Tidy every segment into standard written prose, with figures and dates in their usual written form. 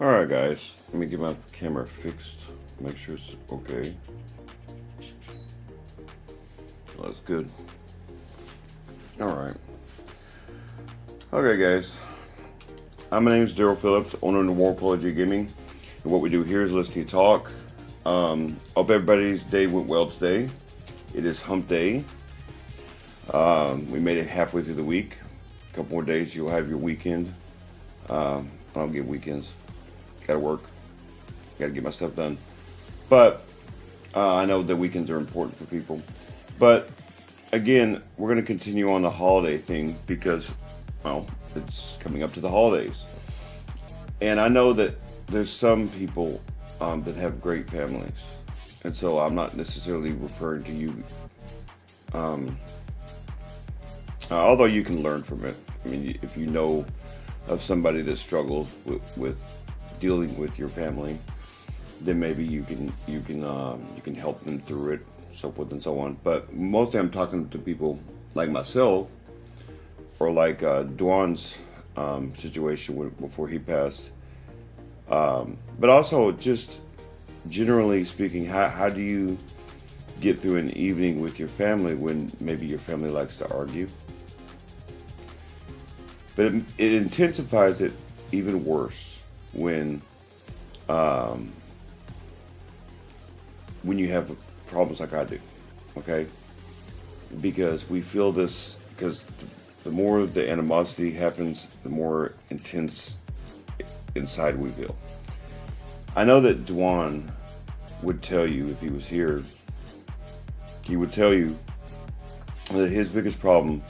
Alright guys, let me get my camera fixed, make sure it's okay. Well, that's good. Alright. Okay guys, my name is Daryl Phillips, owner of Warpology Gaming, and what we do here is listen to talk. Hope everybody's day went well today. It is Hump Day. We made it halfway through the week. A couple more days you'll have your weekend. I don't get weekends. Gotta work. Gotta get my stuff done. But I know that weekends are important for people. But again, we're going to continue on the holiday thing because, well, it's coming up to the holidays. And I know that there's some people that have great families. And so I'm not necessarily referring to you. Although you can learn from it. I mean, if you know of somebody that struggles with dealing with your family, then maybe you can help them through it, so forth and so on. But mostly I'm talking to people like myself, or like Dwan's situation before he passed. But also just generally speaking, how do you get through an evening with your family when maybe your family likes to argue? But it intensifies it even worse when you have problems like I do, okay? Because we feel this, because the more the animosity happens, the more intense inside we feel. I know that Dwan would tell you, if he was here, he would tell you that his biggest problem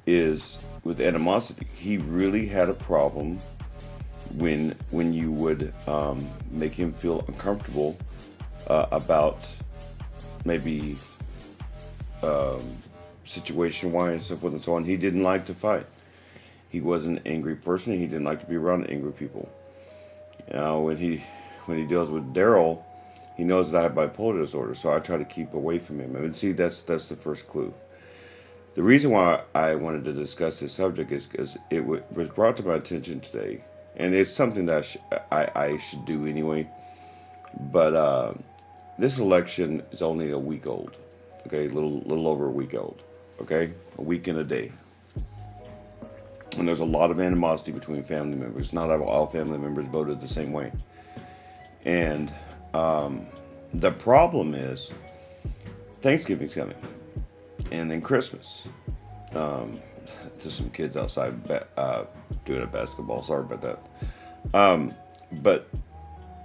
is with animosity. He really had a problem when you would make him feel uncomfortable about maybe situation-wise and so forth and so on. He didn't like to fight. He was an angry person. He didn't like to be around angry people. When he deals with Daryl, he knows that I have bipolar disorder, so I try to keep away from him. And see, that's the first clue. The reason why I wanted to discuss this subject is because it was brought to my attention today, and it's something that I should do anyway. But this election is only a week old, okay, a little over a week old, okay, a week and a day. And there's a lot of animosity between family members. Not all family members voted the same way. And the problem is Thanksgiving's coming. And then Christmas. To some kids outside doing a basketball. Sorry about that. But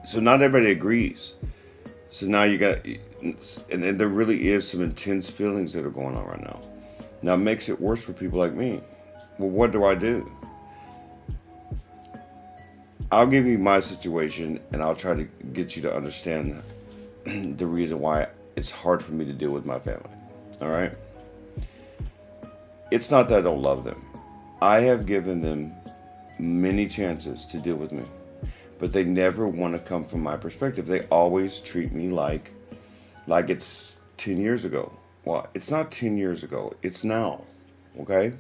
so not everybody agrees. So now you got, and there really is some intense feelings that are going on right now. Now it makes it worse for people like me. Well, what do I do? I'll give you my situation, and I'll try to get you to understand the reason why it's hard for me to deal with my family. All right? It's not that I don't love them. I have given them many chances to deal with me, but they never want to come from my perspective. They always treat me like it's 10 years ago. Well, it's not 10 years ago. It's now. Okay?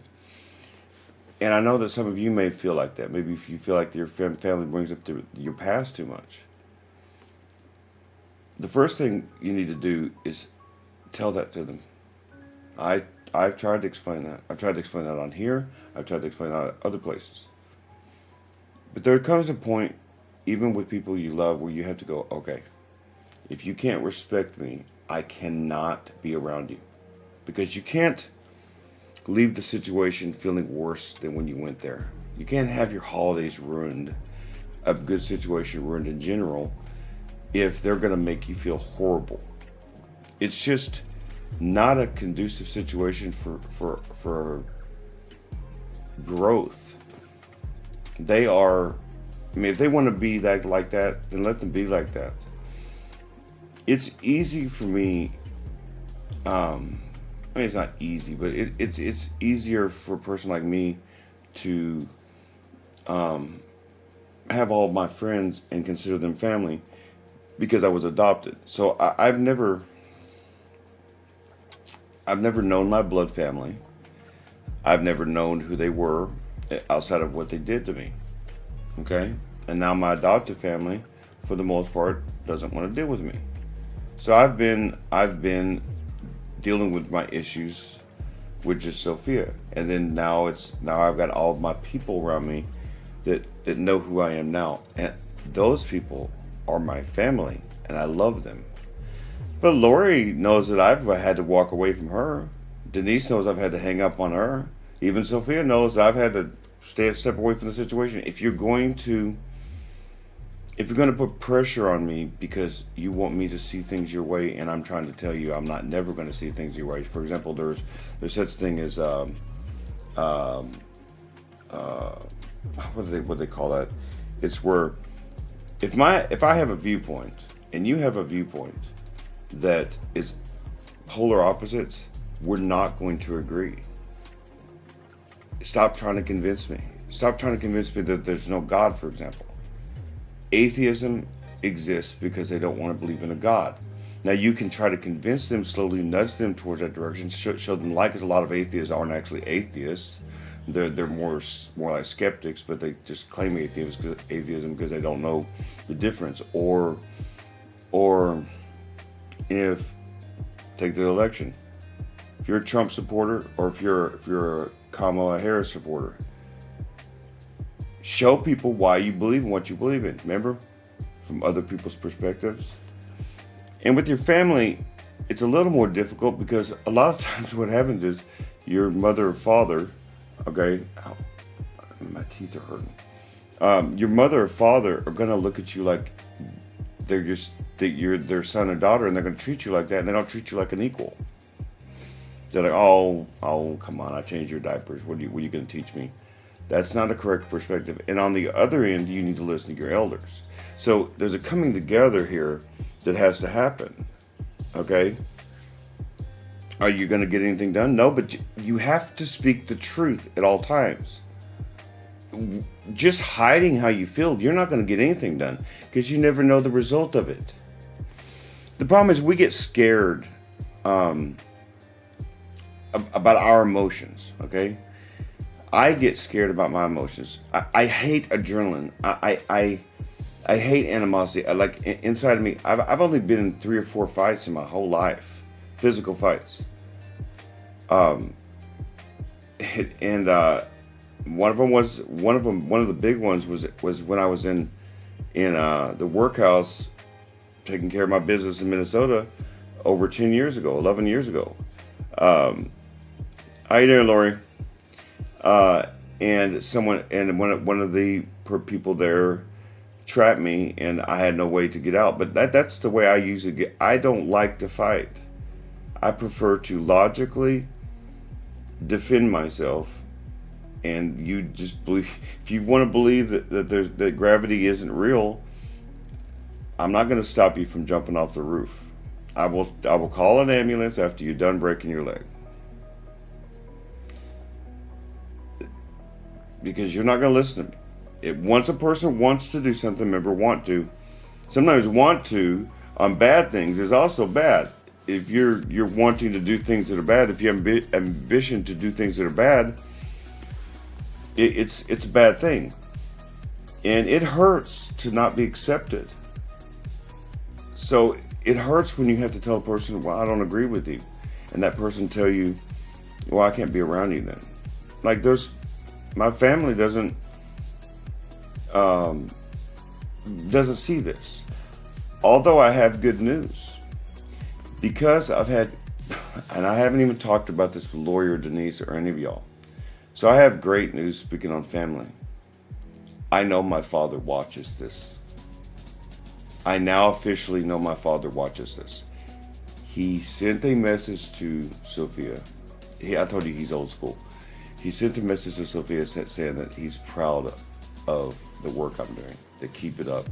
And I know that some of you may feel like that. Maybe if you feel like your family brings up your past too much. The first thing you need to do is tell that to them. I've tried to explain that. I've tried to explain that on here. I've tried to explain that at other places. But there comes a point, even with people you love, where you have to go, okay, if you can't respect me, I cannot be around you. Because you can't leave the situation feeling worse than when you went there. You can't have your holidays ruined, a good situation ruined in general, if they're going to make you feel horrible. It's just not a conducive situation for growth. They are, I mean, if they want to be like that, then let them be like that. It's easy for me, I mean, it's not easy, but it's easier for a person like me to have all of my friends and consider them family because I was adopted. So I've never known my blood family. I've never known who they were outside of what they did to me. Okay? And now my adopted family, for the most part, doesn't want to deal with me. So I've been dealing with my issues with just Sophia. And then now I've got all of my people around me that know who I am now. And those people are my family, and I love them. But Lori knows that I've had to walk away from her. Denise knows I've had to hang up on her. Even Sophia knows that I've had to step away from the situation. If you're going to put pressure on me because you want me to see things your way, and I'm trying to tell you I'm never going to see things your way. For example, there's such thing as what do they call that? It's where if I have a viewpoint and you have a viewpoint that is polar opposites, we're not going to agree. Stop trying to convince me. Stop trying to convince me that there's no God, for example. Atheism exists because they don't want to believe in a God. Now you can try to convince them, slowly nudge them towards that direction, show them light, because a lot of atheists aren't actually atheists. They're more like skeptics, but they just claim atheism because they don't know the difference. Or if take the election, if you're a Trump supporter or if you're a Kamala Harris supporter, show people why you believe in what you believe in. Remember, from other people's perspectives. And with your family, it's a little more difficult because a lot of times what happens is your mother or father, okay, ow, my teeth are hurting. Your mother or father are going to look at you like you're their son or daughter, and they're going to treat you like that, and they don't treat you like an equal. They're like, oh, come on, I changed your diapers. What are you going to teach me? That's not a correct perspective. And on the other end, you need to listen to your elders. So there's a coming together here that has to happen. Okay? Are you going to get anything done? No, but you have to speak the truth at all times. Just hiding how you feel, you're not going to get anything done because you never know the result of it. The problem is we get scared about our emotions, okay? I get scared about my emotions. I hate adrenaline. I hate animosity. Inside of me, I've only been in 3 or 4 fights in my whole life, physical fights. One of the big ones was when I was in the workhouse taking care of my business in Minnesota over 10 years ago, 11 years ago. How you doing, Lori? And one of the people there trapped me, and I had no way to get out. But that's the way I usually get. I don't like to fight. I prefer to logically defend myself. And you just believe, if you want to believe that gravity isn't real, I'm not going to stop you from jumping off the roof. I will call an ambulance after you're done breaking your leg. Because you're not going to listen to me. Once a person wants to do something, remember, want to. Sometimes want to on bad things is also bad. If you're wanting to do things that are bad, if you have ambition to do things that are bad, it's a bad thing. And it hurts to not be accepted. So it hurts when you have to tell a person, well, I don't agree with you. And that person tell you, well, I can't be around you then. Like my family doesn't see this. Although I have good news. Because I've had, and I haven't even talked about this with Lori or Denise or any of y'all. So I have great news speaking on family. I know my father watches this. I now officially know my father watches this. He sent a message to Sophia. I told you he's old school. He sent a message to Sophia saying that he's proud of the work I'm doing, to keep it up.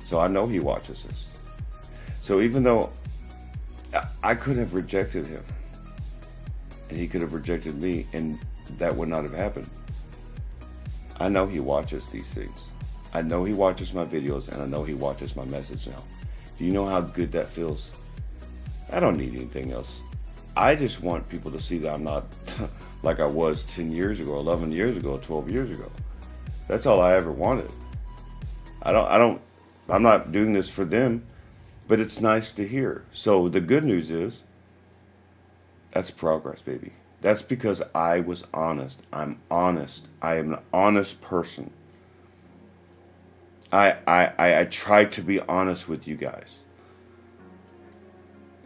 So I know he watches this. So even though I could have rejected him, and he could have rejected me, and that would not have happened. I know he watches these things. I know he watches my videos, and I know he watches my message now. Do you know how good that feels? I don't need anything else. I just want people to see that I'm not like I was 10 years ago, 11 years ago, 12 years ago. That's all I ever wanted. I'm not doing this for them, but it's nice to hear. So the good news is that's progress, baby. That's because I was honest. I'm honest. I am an honest person. I try to be honest with you guys.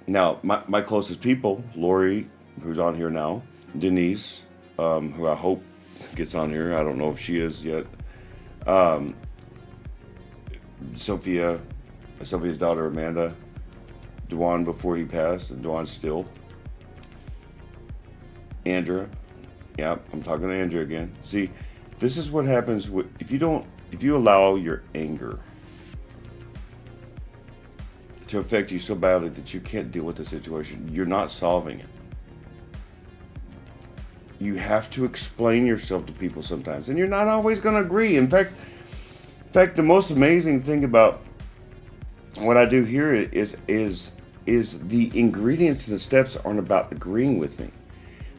Now, my closest people, Lori, who's on here now, Denise, who I hope gets on here. I don't know if she is yet. Um, Sophia's daughter, Amanda, Dwan before he passed, and Dwan still. Andrea, yeah, I'm talking to Andrea again. See, this is what happens if you allow your anger to affect you so badly that you can't deal with the situation. You're not solving it. You have to explain yourself to people sometimes, and you're not always going to agree. In fact, the most amazing thing about what I do here is the ingredients and the steps aren't about agreeing with me.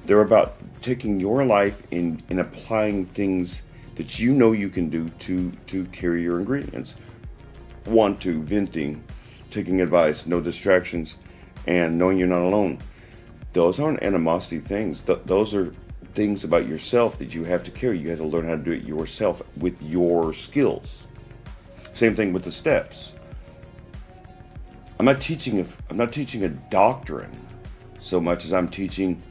They're about taking your life and applying things that you know you can do to carry your ingredients. 1, 2, venting, taking advice, no distractions, and knowing you're not alone. Those aren't animosity things. Those are things about yourself that you have to carry. You have to learn how to do it yourself with your skills. Same thing with the steps. I'm not teaching a doctrine so much as I'm teaching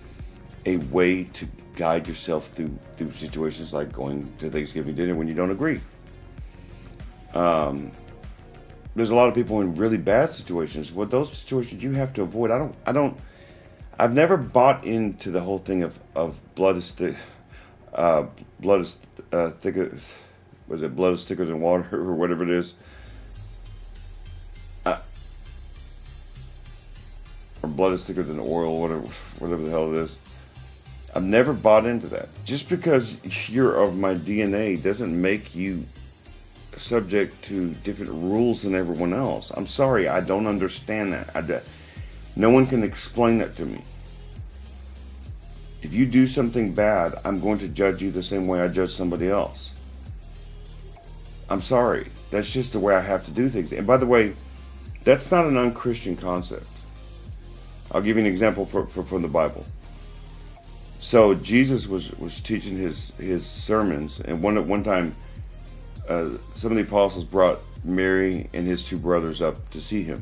a way to guide yourself through situations like going to Thanksgiving dinner when you don't agree. There's a lot of people in really bad situations. Well, those situations you have to avoid. I've never bought into the whole thing of blood is thicker. Was it blood is thicker than water or whatever it is? Or blood is thicker than oil, whatever the hell it is. I've never bought into that. Just because you're of my DNA doesn't make you subject to different rules than everyone else. I'm sorry, I don't understand that. No one can explain that to me. If you do something bad, I'm going to judge you the same way I judge somebody else. I'm sorry. That's just the way I have to do things. And by the way, that's not an unchristian concept. I'll give you an example from the Bible. So Jesus was teaching his sermons, and one time some of the apostles brought Mary and his 2 brothers up to see him.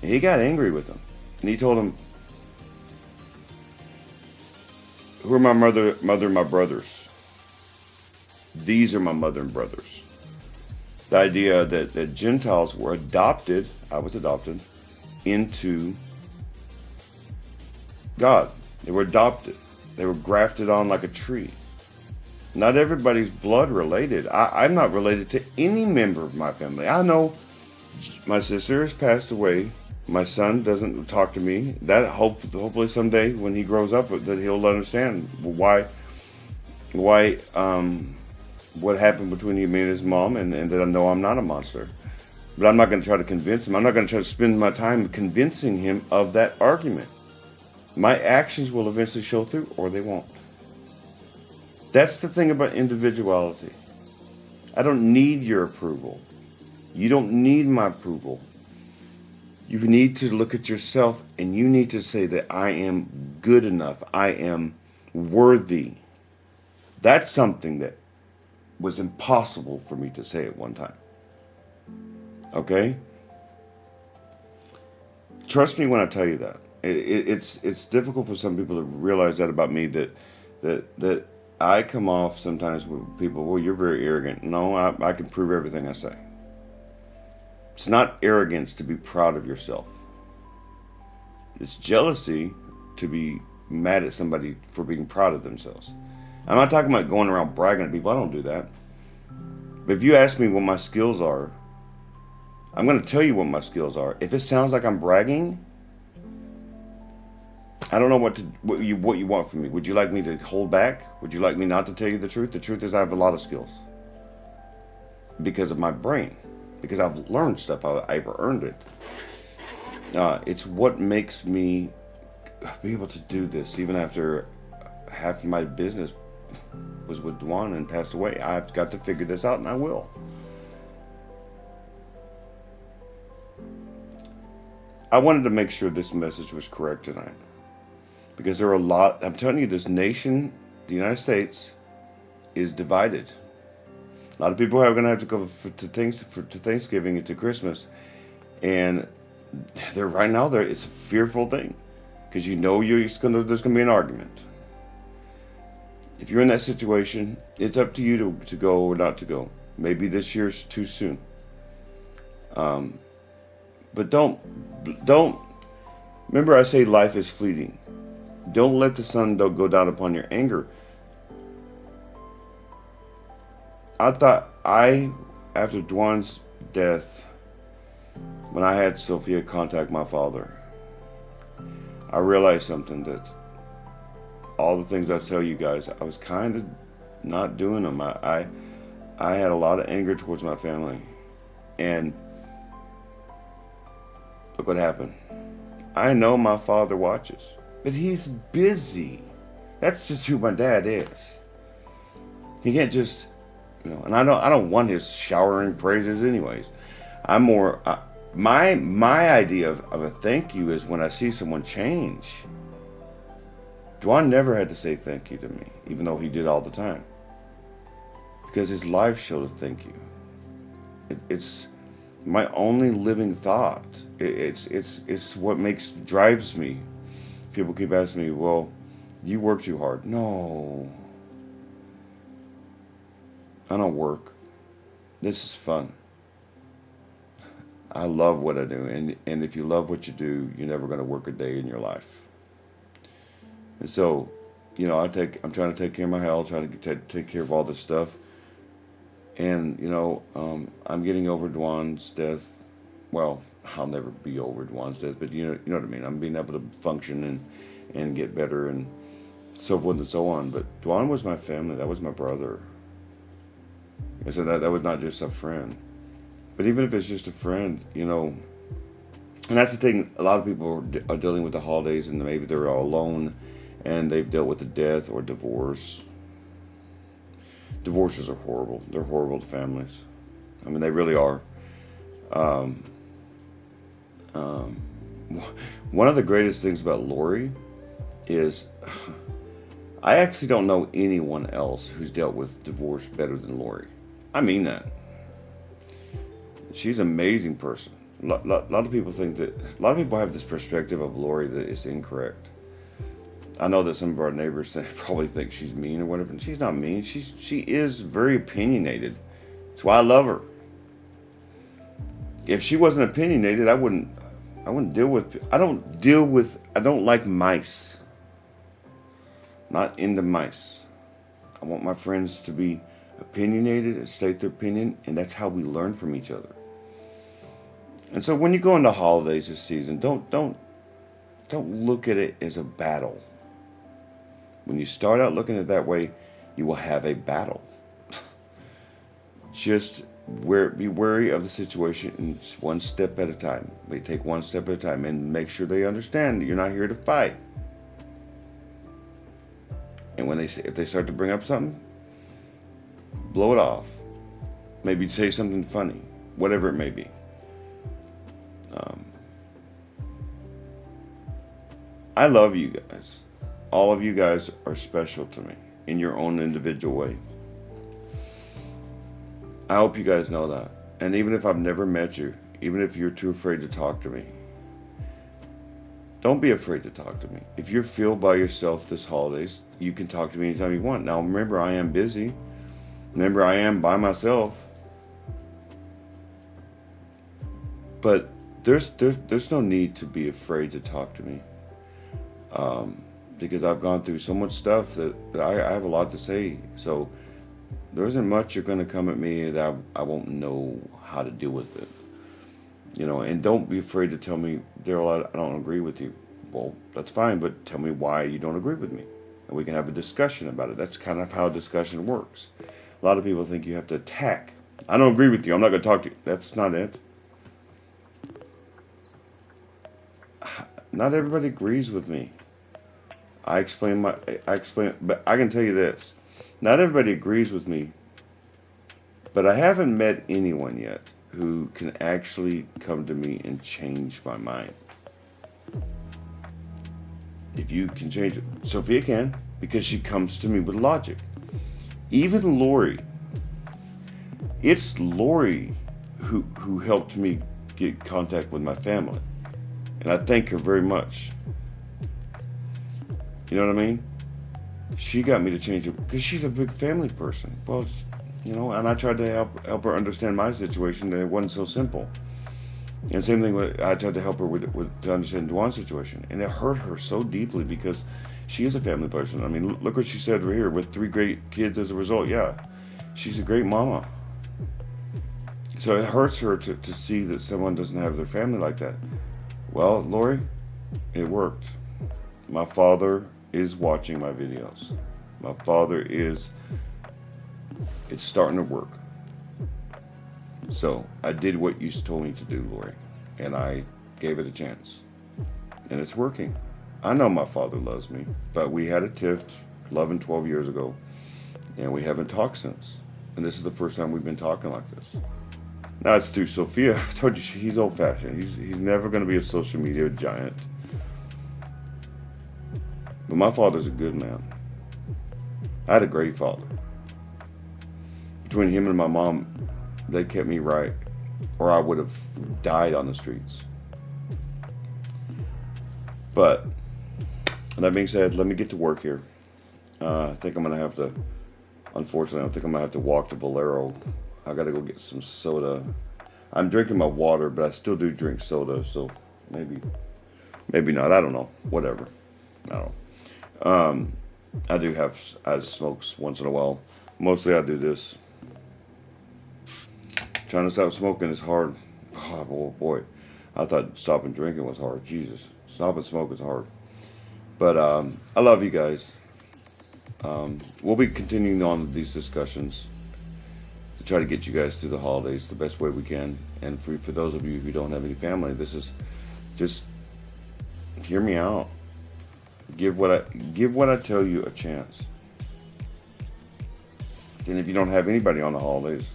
And he got angry with them. And he told them, who are my mother and my brothers? These are my mother and brothers. The idea that Gentiles were adopted, I was adopted, into God. They were adopted. They were grafted on like a tree. Not everybody's blood related. I'm not related to any member of my family. I know my sister has passed away. My son doesn't talk to me. That hopefully someday when he grows up that he'll understand why what happened between me and his mom, and that I know I'm not a monster. But I'm not going to try to convince him. I'm not going to try to spend my time convincing him of that argument. My actions will eventually show through, or they won't. That's the thing about individuality. I don't need your approval. You don't need my approval. You need to look at yourself, and you need to say that I am good enough. I am worthy. That's something that was impossible for me to say at one time. Okay? Trust me when I tell you that. It's difficult for some people to realize that about me, that I come off sometimes with people, well, you're very arrogant. No, I can prove everything I say. It's not arrogance to be proud of yourself. It's jealousy to be mad at somebody for being proud of themselves. I'm not talking about going around bragging at people. I don't do that. But if you ask me what my skills are, I'm going to tell you what my skills are. If it sounds like I'm bragging, I don't know what you want from me. Would you like me to hold back? Would you like me not to tell you the truth? The truth is I have a lot of skills because of my brain, because I've learned stuff. I've earned it. It's what makes me be able to do this even after half of my business was with Dwan and passed away. I've got to figure this out, and I will. I wanted to make sure this message was correct tonight. Because there are a lot, I'm telling you, this nation, the United States, is divided. A lot of people are going to have to go to Thanksgiving and to Christmas. And right now, it's a fearful thing. Because you know there's going to be an argument. If you're in that situation, it's up to you to go or not to go. Maybe this year's too soon. But don't, remember I say life is fleeting. Don't let the sun go down upon your anger. After Dwan's death, when I had Sophia contact my father, I realized something, that all the things I tell you guys, I was kind of not doing them. I had a lot of anger towards my family. And look what happened. I know my father watches, but he's busy. That's just who my dad is. He can't just, and I don't want his showering praises anyways. I'm more, my idea of a thank you is when I see someone change. Dwan never had to say thank you to me, even though he did all the time. Because his life showed a thank you. It's my only living thought. It's what drives me. People keep asking me, well, you work too hard. No. I don't work. This is fun. I love what I do. And if you love what you do, you're never going to work a day in your life. And so, I'm trying to take care of my health, trying to take care of all this stuff. And, I'm getting over Dwan's death. Well, I'll never be over Dwan's death, but you know what I mean. I'm being able to function and get better and so forth and so on. But Dwan was my family. That was my brother. And so that was not just a friend. But even if it's just a friend, and that's the thing, a lot of people are dealing with the holidays, and maybe they're all alone and they've dealt with the death or divorce. Divorces are horrible. They're horrible to families. I mean, they really are. One of the greatest things about Lori is I actually don't know anyone else who's dealt with divorce better than Lori. I mean that. She's an amazing person. A lot of people have this perspective of Lori that is incorrect. I know that some of our neighbors probably think she's mean or whatever, and she's not mean. She is very opinionated. That's why I love her. If she wasn't opinionated, I wouldn't deal with. I don't like mice. Not into mice. I want my friends to be opinionated and state their opinion, and that's how we learn from each other. And so when you go into holidays this season, don't look at it as a battle. When you start out looking at it that way, you will have a battle. Just be wary of the situation, and one step at a time. They take one step at a time and make sure they understand that you're not here to fight. And if they start to bring up something, blow it off. Maybe say something funny, whatever it may be. I love you guys. All of you guys are special to me in your own individual way. I hope you guys know that. And even if I've never met you, even if you're too afraid to talk to me, don't be afraid to talk to me. If you feel by yourself this holidays, you can talk to me anytime you want. Now remember, I am busy. Remember, I am by myself. But there's no need to be afraid to talk to me. Because I've gone through so much stuff that I have a lot to say. So there isn't much you're going to come at me that I won't know how to deal with it. And don't be afraid to tell me, Daryl, I don't agree with you. Well, that's fine, but tell me why you don't agree with me. And we can have a discussion about it. That's kind of how discussion works. A lot of people think you have to attack. I don't agree with you. I'm not going to talk to you. That's not it. Not everybody agrees with me. I explain, but I can tell you this. Not everybody agrees with me, but I haven't met anyone yet who can actually come to me and change my mind. If you can change it, Sophia can, because she comes to me with logic. Even Lori, it's Lori who helped me get contact with my family. And I thank her very much. You know what I mean? She got me to change it because she's a big family person. Well, and I tried to help her understand my situation, that it wasn't so simple. And same thing, I tried to help her to understand Dwan's situation. And it hurt her so deeply because she is a family person. I mean, look what she said right here, with 3 great kids as a result. Yeah, she's a great mama. So it hurts her to see that someone doesn't have their family like that. Well, Lori, it worked. My father is watching my videos. My father it's starting to work. So I did what you told me to do, Lori, and I gave it a chance. And it's working. I know my father loves me, but we had a tiff 11, 12 years ago, and we haven't talked since. And this is the first time we've been talking like this. Now it's through Sophia. I told you, he's old-fashioned. He's never going to be a social media giant. But my father's a good man. I had a great father. Between him and my mom, they kept me right, or I would have died on the streets. But that being said, let me get to work here. I think I'm going to have to, unfortunately, I think I'm going to have to walk to Valero. I got to go get some soda. I'm drinking my water, but I still do drink soda, so maybe not. I don't know. Whatever. I don't know. I smoke once in a while. Mostly I do this. Trying to stop smoking is hard. Oh boy. I thought stopping drinking was hard. Jesus. Stopping smoking is hard. But I love you guys. We'll be continuing on these discussions to try to get you guys through the holidays the best way we can. And for those of you who don't have any family, this is just hear me out. Give what I tell you a chance. And if you don't have anybody on the holidays,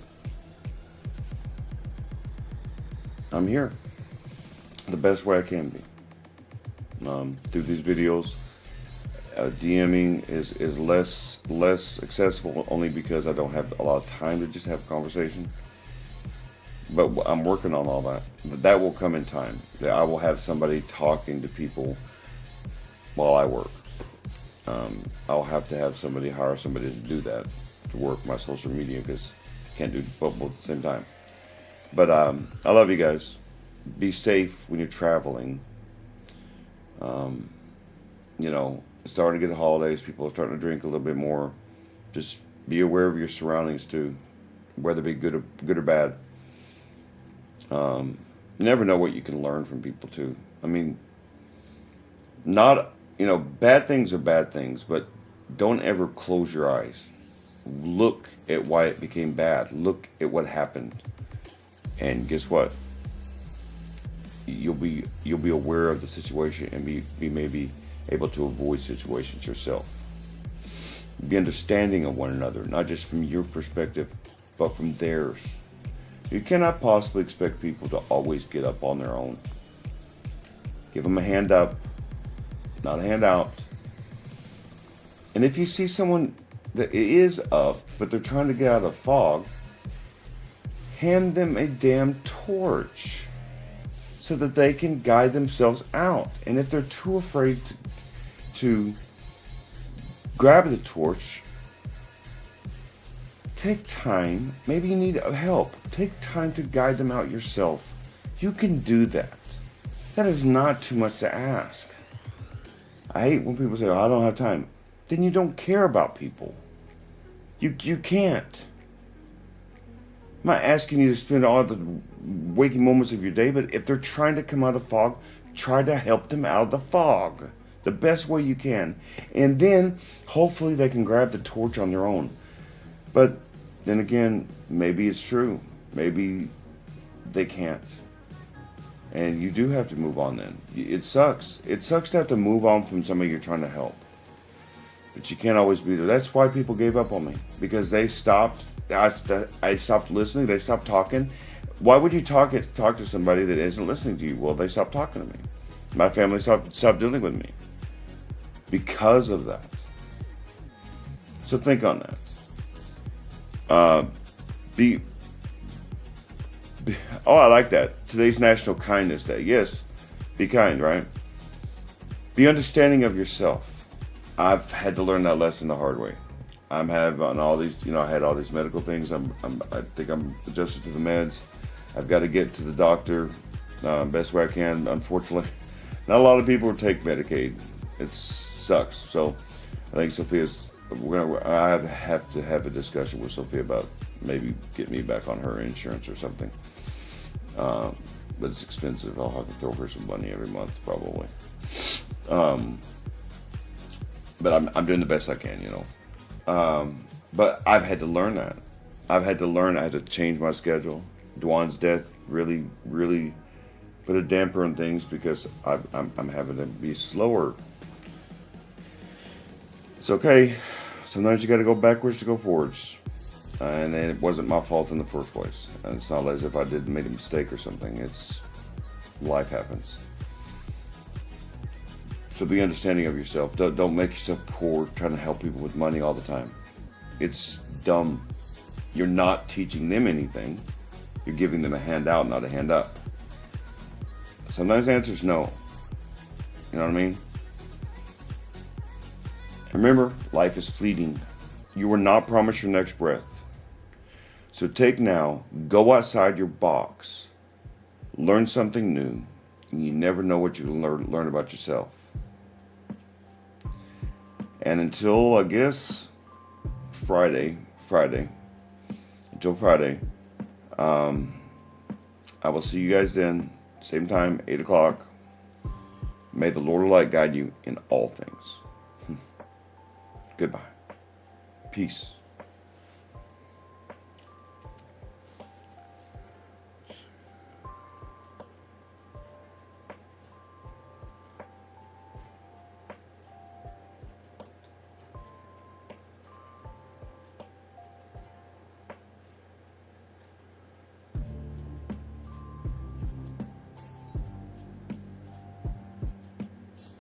I'm here the best way I can be. Through these videos, DMing is less accessible only because I don't have a lot of time to just have a conversation. But I'm working on all that. But that will come in time. I will have somebody talking to people while I work. I'll have to hire somebody to do that, to work my social media, because I can't do both at the same time. But I love you guys. Be safe when you're traveling. It's starting to get the holidays. People are starting to drink a little bit more. Just be aware of your surroundings too, whether it be good or bad. You never know what you can learn from people too. I mean, bad things are bad things, but don't ever close your eyes. Look at why it became bad. Look at what happened. And guess what? You'll be aware of the situation and be maybe able to avoid situations yourself. Be understanding of one another, not just from your perspective, but from theirs. You cannot possibly expect people to always get up on their own. Give them a hand up, not a hand out. And if you see someone that is up, but they're trying to get out of the fog, hand them a damn torch so that they can guide themselves out. And if they're too afraid to grab the torch, take time. Maybe you need help. Take time to guide them out yourself. You can do that. That is not too much to ask. I hate when people say, I don't have time. Then you don't care about people. You can't. I'm not asking you to spend all the waking moments of your day, but if they're trying to come out of the fog, try to help them out of the fog the best way you can. And then hopefully they can grab the torch on their own. But then again, maybe it's true. Maybe they can't. And you do have to move on then. It sucks. It sucks to have to move on from somebody you're trying to help. But you can't always be there. That's why people gave up on me. Because they stopped. I stopped listening. They stopped talking. Why would you talk to somebody that isn't listening to you? Well, they stopped talking to me. My family stopped dealing with me. because of that. So think on that. Be Oh, I like that. Today's National Kindness Day. Yes, be kind, right? Be understanding of yourself. I've had to learn that lesson the hard way. I'm having all these, I had all these medical things. I think I'm adjusted to the meds. I've got to get to the doctor best way I can. Unfortunately, not a lot of people take Medicaid. It sucks. So I think I have to have a discussion with Sophia about maybe get me back on her insurance or something. But it's expensive. I'll have to throw her some money every month probably. But I'm doing the best I can, But I've had to learn that. I had to change my schedule. Dwan's death really, really put a damper on things because I'm having to be slower. It's okay. Sometimes you got to go backwards to go forwards. And it wasn't my fault in the first place. And it's not as if I made a mistake or something. It's life happens. So be understanding of yourself. Don't make yourself poor trying to help people with money all the time. It's dumb. You're not teaching them anything. You're giving them a handout, not a hand up. Sometimes the answer is no. You know what I mean? Remember, life is fleeting. You were not promised your next breath. So take now, go outside your box, learn something new, and you never know what you'll learn about yourself. And until, I guess, Friday, I will see you guys then, same time, 8 o'clock. May the Lord of Light guide you in all things. Goodbye. Peace.